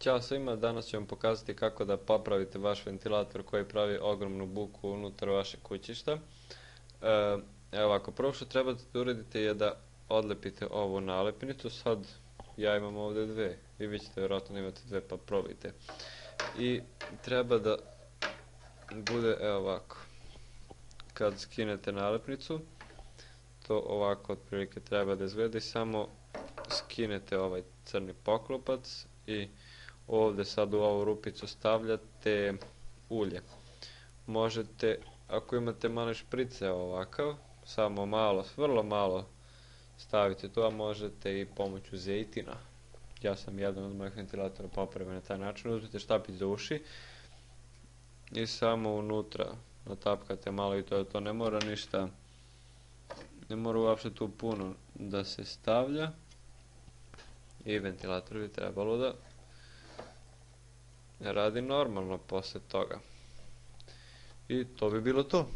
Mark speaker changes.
Speaker 1: Ćao svima, danas ću vam pokazati kako da popravite vaš ventilator koji pravi ogromnu buku unutar vašeg kućišta. Evo ovako, prvo što trebate da uradite je da odlepite ovu nalepnicu. Sad ja imam ovdje dve i vi ćete vjerojatno imati dve, pa probajte. I treba da bude evo ovako. Kad skinete nalepnicu, to ovako otprilike treba da izgleda i samo skinete ovaj crni poklopac i ovdje sad u ovu rupicu stavljate ulje. Možete, ako imate male šprice ovakav, samo malo, vrlo malo stavite to, a možete i pomoću zejtina. Ja sam jedan od mojih ventilatora popravio na taj način. Uzmite štapić za uši i samo unutra natapkate malo i to ne mora ništa, ne mora uopšte tu puno da se stavlja i ventilator bi trebalo da radi normalno posle toga. I to bi bilo to.